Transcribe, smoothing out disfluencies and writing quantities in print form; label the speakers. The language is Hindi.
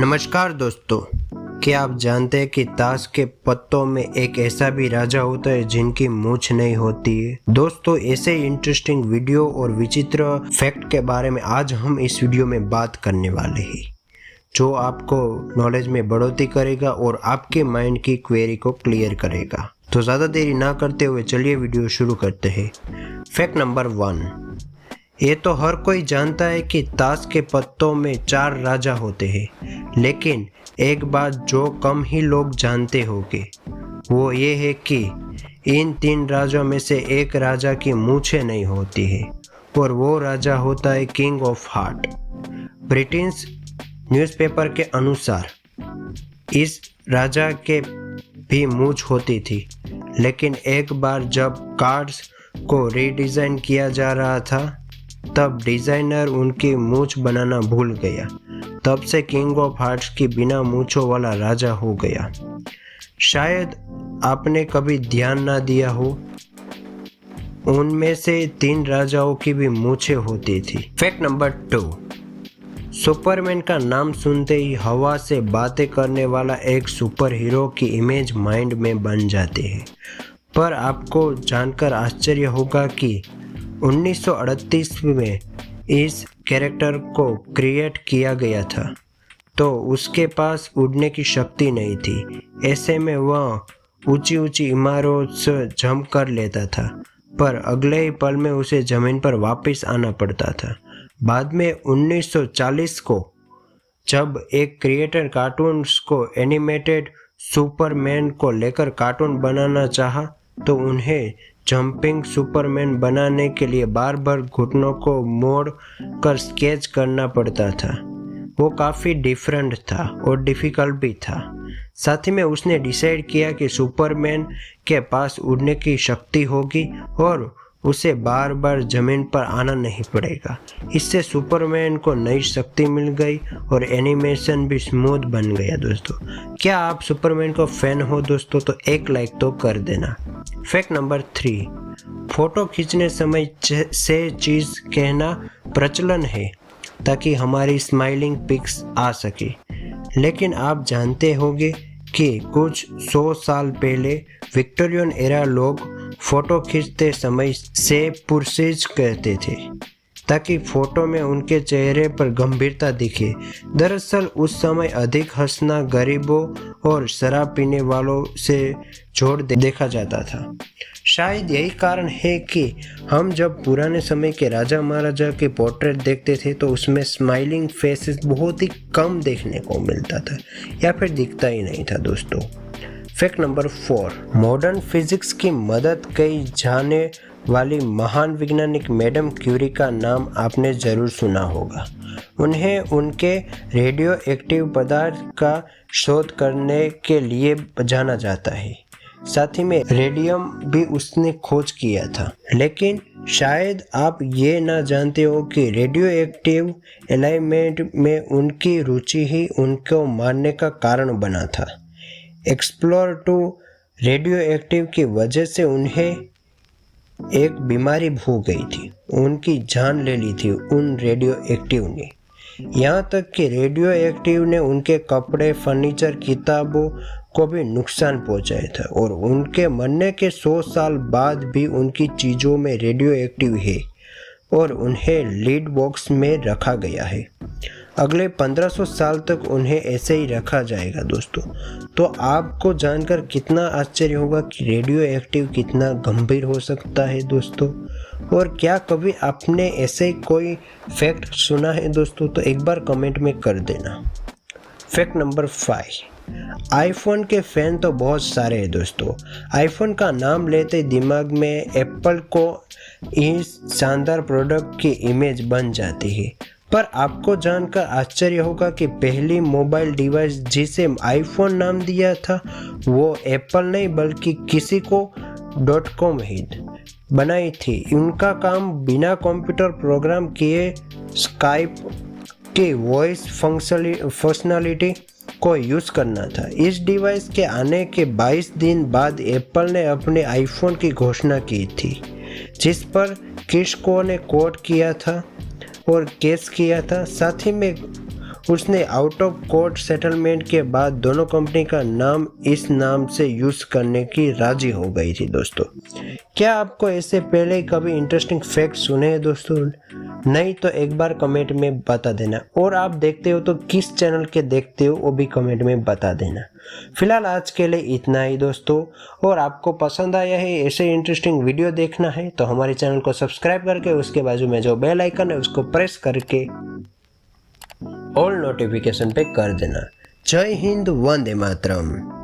Speaker 1: नमस्कार दोस्तों, क्या आप जानते हैं कि ताश के पत्तों में एक ऐसा भी राजा होता है जिनकी मूंछ नहीं होती है। दोस्तों, ऐसे इंटरेस्टिंग वीडियो और विचित्र फैक्ट के बारे में आज हम इस वीडियो में बात करने वाले हैं, जो आपको नॉलेज में बढ़ोतरी करेगा और आपके माइंड की क्वेरी को क्लियर करेगा। तो ज़्यादा देरी ना करते हुए चलिए वीडियो शुरू करते हैं। फैक्ट नंबर 1, ये तो हर कोई जानता है कि ताश के पत्तों में 4 राजा होते हैं, लेकिन एक बात जो कम ही लोग जानते होंगे वो ये है कि इन 3 राजाओं में से एक राजा की मूंछें नहीं होती है और वो राजा होता है king of heart. British newspaper के अनुसार इस राजा के भी मूंछ होती थी, लेकिन एक बार जब कार्ड्स को रीडिज़ाइन किया जा रहा था तब डिज़ाइनर उनकी मूंछ बनाना भूल गया। तब से किंग ऑफ हार्ट्स की बिना मूंछों वाला राजा हो गया। शायद आपने कभी ध्यान ना दिया हो, उनमें से 3 राजाओं की भी मूंछें होती थी। फैक्ट नंबर 2, सुपरमैन का नाम सुनते ही हवा से बातें करने वाला एक सुपर हीरो की इमेज माइंड में बन जाती है। पर आपको जानकर आश्चर्य होगा कि 1938 में इस कैरेक्टर को क्रिएट किया गया था, तो उसके पास उड़ने की शक्ति नहीं थी। ऐसे में वह ऊंची ऊंची इमारतों से जंप कर लेता था, पर अगले ही पल में उसे ज़मीन पर वापस आना पड़ता था। बाद में 1940 को जब एक क्रिएटर कार्टून्स को एनिमेटेड सुपरमैन को लेकर कार्टून बनाना चाहा, तो उन्हें जंपिंग सुपरमैन बनाने के लिए बार बार घुटनों को मोड़ कर स्केच करना पड़ता था। वो काफ़ी डिफरेंट था और डिफ़िकल्ट भी था। साथ ही में उसने डिसाइड किया कि सुपरमैन के पास उड़ने की शक्ति होगी और उसे बार बार ज़मीन पर आना नहीं पड़ेगा। इससे सुपरमैन को नई शक्ति मिल गई और एनिमेशन भी स्मूथ बन गया। दोस्तों, क्या आप सुपरमैन को फैन हो दोस्तों? तो एक लाइक तो कर देना। फैक्ट नंबर 3, फोटो खींचने समय से चीज़ कहना प्रचलन है ताकि हमारी स्माइलिंग पिक्स आ सके, लेकिन आप जानते होंगे कि कुछ 100 साल पहले विक्टोरियन एरा लोग फ़ोटो खींचते समय से पुरसेज कहते थे ताकि फ़ोटो में उनके चेहरे पर गंभीरता दिखे। दरअसल उस समय अधिक हंसना गरीबों और शराब पीने वालों से जोड़ देखा जाता था। शायद यही कारण है कि हम जब पुराने समय के राजा महाराजा के पोर्ट्रेट देखते थे तो उसमें स्माइलिंग फेसेस बहुत ही कम देखने को मिलता था या फिर दिखता ही नहीं था। दोस्तों, फैक्ट नंबर 4, मॉडर्न फिजिक्स की मदद कई जाने वाली महान वैज्ञानिक मैडम क्यूरी का नाम आपने ज़रूर सुना होगा। उन्हें उनके रेडियो एक्टिव पदार्थ का शोध करने के लिए जाना जाता है। साथ ही में रेडियम भी उसने खोज किया था। लेकिन शायद आप ये ना जानते हो कि रेडियो एक्टिव एलिमेंट में उनकी रुचि ही उनको मारने का कारण बना था। एक्सप्लोर टू रेडियो एक्टिव की वजह से उन्हें एक बीमारी हो गई थी, उनकी जान ले ली थी उन रेडियो एक्टिव ने। यहाँ तक कि रेडियो एक्टिव ने उनके कपड़े, फर्नीचर, किताबों को भी नुकसान पहुँचाया था और उनके मरने के 100 साल बाद भी उनकी चीज़ों में रेडियो एक्टिव है और उन्हें लीड बॉक्स में रखा गया है। अगले 1500 साल तक उन्हें ऐसे ही रखा जाएगा। दोस्तों, तो आपको जानकर कितना आश्चर्य होगा कि रेडियो एक्टिव कितना गंभीर हो सकता है। दोस्तों, और क्या कभी आपने ऐसे ही कोई फैक्ट सुना है दोस्तों? तो एक बार कमेंट में कर देना। फैक्ट नंबर 5, आईफोन के फैन तो बहुत सारे हैं दोस्तों। आईफोन का नाम लेते दिमाग में एप्पल को इस शानदार प्रोडक्ट की इमेज बन जाती है। पर आपको जानकर आश्चर्य होगा कि पहली मोबाइल डिवाइस जिसे आईफोन नाम दिया था वो एप्पल नहीं बल्कि किसी को .com ही बनाई थी। उनका काम बिना कंप्यूटर प्रोग्राम किए स्काइप की वॉइस फंक्शनलिटी को यूज़ करना था। इस डिवाइस के आने के 22 दिन बाद एप्पल ने अपने आईफोन की घोषणा की थी, जिस पर किस्को ने कोड किया था और केस किया था। साथ ही में उसने आउट ऑफ कोर्ट सेटलमेंट के बाद दोनों कंपनी का नाम इस नाम से यूज करने की राजी हो गई थी दोस्तों। क्या आपको ऐसे पहले कभी इंटरेस्टिंग फैक्ट सुने हैं दोस्तों? नहीं तो एक बार कमेंट में बता देना, और आप देखते हो तो किस चैनल के देखते हो वो भी कमेंट में बता देना। फिलहाल आज के लिए इतना ही दोस्तों, और आपको पसंद आया है ऐसे इंटरेस्टिंग वीडियो देखना है तो हमारे चैनल को सब्सक्राइब करके उसके बाजू में जो बेल आइकन है उसको प्रेस करके ऑल नोटिफिकेशन पे कर देना। जय हिंद, वंदे मातरम।